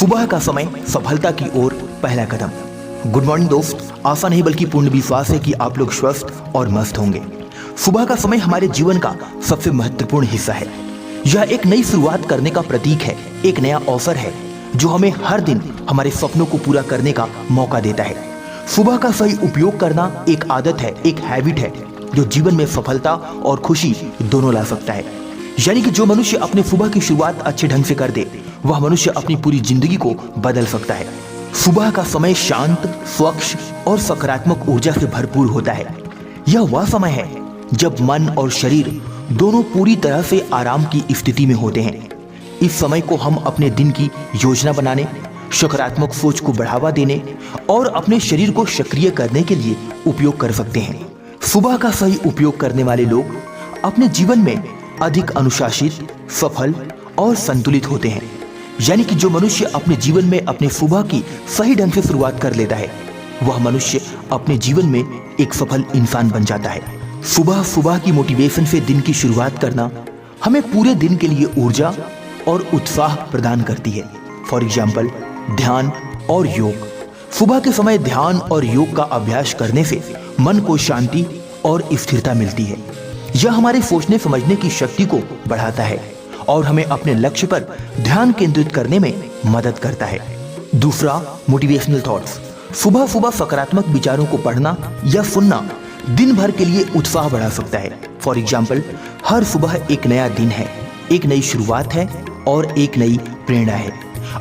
सुबह का समय सफलता की ओर पहला कदम। गुड मॉर्निंग दोस्त, आशा नहीं बल्कि पूर्ण विश्वास है कि आप लोग स्वस्थ और मस्त होंगे। सुबह का समय हमारे जीवन का सबसे महत्वपूर्ण हिस्सा है। यह एक नई शुरुआत करने का प्रतीक है, एक नया अवसर है जो हमें हर दिन हमारे सपनों को पूरा करने का मौका देता है। सुबह का सही उपयोग करना एक आदत है, एक हैबिट है जो जीवन में सफलता और खुशी दोनों ला सकता है। यानी कि जो मनुष्य अपने सुबह की शुरुआत अच्छे ढंग से कर दे वह मनुष्य अपनी पूरी जिंदगी को बदल सकता है। सुबह का समय शांत, स्वच्छ और सकारात्मक ऊर्जा से भरपूर होता है। यह वह समय है जब मन और शरीर दोनों पूरी तरह से आराम की स्थिति में होते हैं। इस समय को हम अपने दिन की योजना बनाने, सकारात्मक सोच को बढ़ावा देने और अपने शरीर को सक्रिय करने के लिए उपयोग कर सकते हैं। सुबह का सही उपयोग करने वाले लोग अपने जीवन में अधिक अनुशासित, सफल और संतुलित होते हैं। यानी कि जो मनुष्य अपने जीवन में अपने सुबह की सही ढंग से शुरुआत कर लेता है वह मनुष्य अपने जीवन में एक सफल इंसान बन जाता है। सुबह सुबह की मोटिवेशन से दिन की शुरुआत करना हमें पूरे दिन के लिए ऊर्जा और उत्साह प्रदान करती है। फॉर एग्जाम्पल, ध्यान और योग। सुबह के समय ध्यान और योग का अभ्यास करने से मन को शांति और स्थिरता मिलती है। यह हमारे सोचने समझने की शक्ति को बढ़ाता है और हमें अपने लक्ष्य पर ध्यान केंद्रित करने में मदद करता है। दूसरा, मोटिवेशनल थॉट्स। सुबह सुबह सकारात्मक विचारों को पढ़ना या सुनना दिन भर के लिए उत्साह बढ़ा सकता है। फॉर एग्जाम्पल, हर सुबह एक नया दिन है, एक नई शुरुआत है और एक नई प्रेरणा है।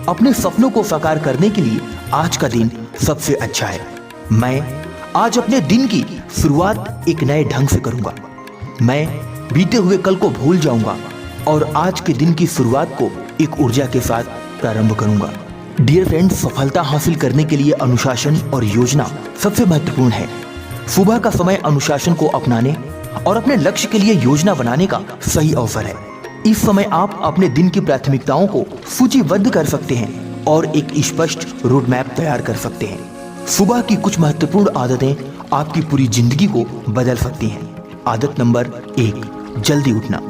अपने सपनों को साकार करने के लिए आज का दिन सबसे अच्छा है। मैं आज अपने दिन की शुरुआत एक नए ढंग से करूंगा। मैं बीते हुए कल को भूल जाऊंगा और आज के दिन की शुरुआत को एक ऊर्जा के साथ प्रारंभ करूंगा। डियर फ्रेंड्स, सफलता हासिल करने के लिए अनुशासन और योजना सबसे महत्वपूर्ण है। सुबह का समय अनुशासन को अपनाने और अपने लक्ष्य के लिए योजना बनाने का सही अवसर है। इस समय आप अपने दिन की प्राथमिकताओं को सूचीबद्ध कर सकते हैं और एक स्पष्ट रोड मैप तैयार कर सकते हैं। सुबह की कुछ महत्वपूर्ण आदतें आपकी पूरी जिंदगी को बदल सकती हैं। आदत नंबर 1, जल्दी उठना।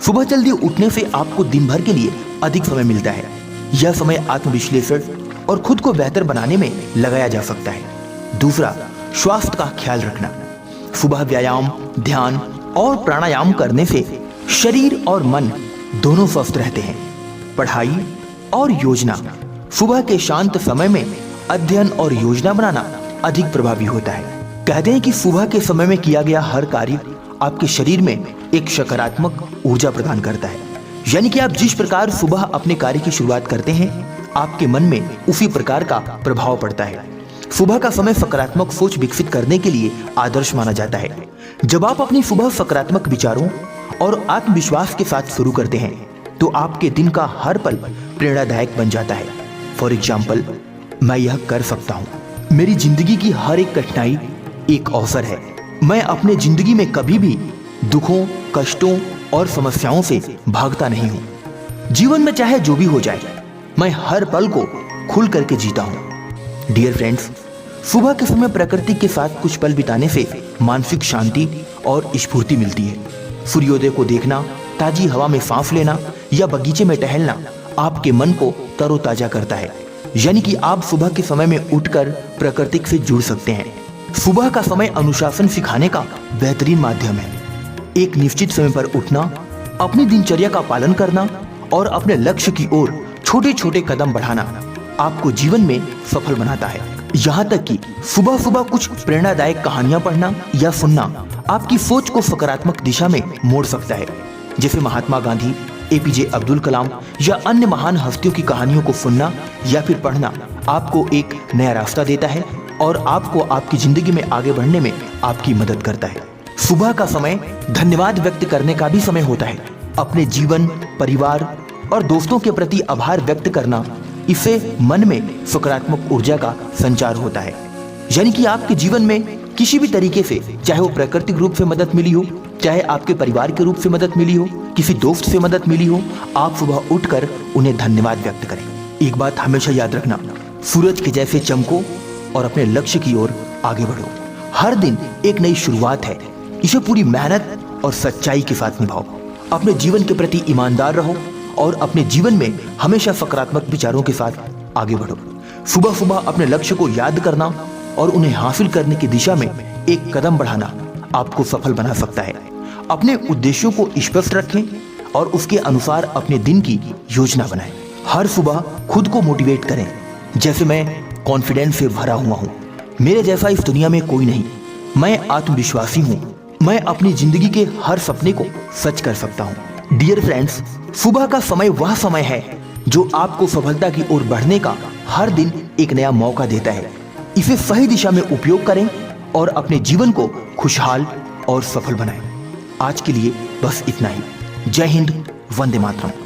सुबह जल्दी उठने से आपको दिन भर के लिए अधिक समय मिलता है। यह समय आत्मविश्लेषण और खुद को बेहतर बनाने में लगाया जा सकता है। दूसरा, स्वास्थ्य का ख्याल रखना। सुबह व्यायाम, ध्यान और प्राणायाम करने से शरीर और मन दोनों स्वस्थ रहते हैं। पढ़ाई और योजना। सुबह के शांत समय में अध्ययन और योजना बनाना अधिक प्रभावी होता है। कहते हैं कि सुबह के समय में किया गया हर कार्य आपके शरीर में एक सकारात्मक ऊर्जा प्रदान करता है। यानी कि आप जिस प्रकार सुबह अपने कार्य की शुरुआत करते हैं आपके मन में उसी प्रकार का प्रभाव पड़ता है। सुबह का समय सकारात्मक सोच विकसित करने के लिए आदर्श माना जाता है। जब आप अपनी सुबह सकारात्मक विचारों और आत्मविश्वास के साथ शुरू करते हैं तो आपके दिन का हर पल प्रेरणादायक बन जाता है। फॉर एग्जाम्पल, मैं यह कर सकता हूँ, मेरी जिंदगी की हर एक कठिनाई एक अवसर है, मैं अपने जिंदगी में कभी भी दुखों, कष्टों और समस्याओं से भागता नहीं हूँ। जीवन में चाहे जो भी हो जाए मैं हर पल को खुल करके जीता हूँ। डियर फ्रेंड्स, सुबह के समय प्रकृति के साथ कुछ पल बिताने से मानसिक शांति और स्फूर्ति मिलती है। सूर्योदय को देखना, ताजी हवा में सांस लेना या बगीचे में टहलना आपके मन को तरोताजा करता है। यानी कि आप सुबह के समय में उठकर प्रकृति से जुड़ सकते हैं। सुबह का समय अनुशासन सिखाने का बेहतरीन माध्यम है। एक निश्चित समय पर उठना, अपनी दिनचर्या का पालन करना और अपने लक्ष्य की ओर छोटे छोटे कदम बढ़ाना आपको जीवन में सफल बनाता है। यहाँ तक कि सुबह सुबह कुछ प्रेरणादायक कहानियां पढ़ना या सुनना आपकी सोच को सकारात्मक दिशा में मोड़ सकता है। जैसे महात्मा गांधी, एपीजे अब्दुल कलाम या अन्य महान हस्तियों की कहानियों को सुनना या फिर पढ़ना आपको एक नया रास्ता देता है और आपको आपकी जिंदगी में आगे बढ़ने में आपकी मदद करता है। सुबह का समय धन्यवाद व्यक्त करने का भी समय होता है। अपने जीवन, परिवार और दोस्तों के प्रति आभार व्यक्त करना, इससे मन में सकारात्मक ऊर्जा का संचार होता है। यानी कि आपके जीवन में किसी भी तरीके से, चाहे वो प्राकृतिक रूप से मदद मिली हो, चाहे आपके परिवार के रूप से मदद मिली हो, किसी दोस्त से मदद मिली हो, आप सुबह उठकर उन्हें धन्यवाद व्यक्त करें। एक बात हमेशा याद रखना, सूरज के जैसे चमको और अपने लक्ष्य की ओर आगे बढ़ो। हर दिन एक नई शुरुआत है, इसे पूरी मेहनत और सच्चाई के साथ निभाओ। अपने जीवन के प्रति ईमानदार रहो और अपने जीवन में हमेशा सकारात्मक विचारों के साथ आगे बढ़ो। सुबह सुबह अपने लक्ष्य को याद करना और उन्हें हासिल करने की दिशा में एक कदम बढ़ाना आपको सफल बना सकता है। अपने उद्देश्यों को स्पष्ट रखें और उसके अनुसार अपने दिन की योजना बनाएं। हर सुबह खुद को मोटिवेट करें, जैसे मैं कॉन्फिडेंस से भरा हुआ हूँ, मेरे जैसा इस दुनिया में कोई नहीं, मैं आत्मविश्वासी हूँ, मैं अपनी जिंदगी के हर सपने को सच कर सकता हूँ। डियर फ्रेंड्स, सुबह का समय वह समय है जो आपको सफलता की ओर बढ़ने का हर दिन एक नया मौका देता है। इसे सही दिशा में उपयोग करें और अपने जीवन को खुशहाल और सफल बनाएं। आज के लिए बस इतना ही। जय हिंद, वंदे मातरम।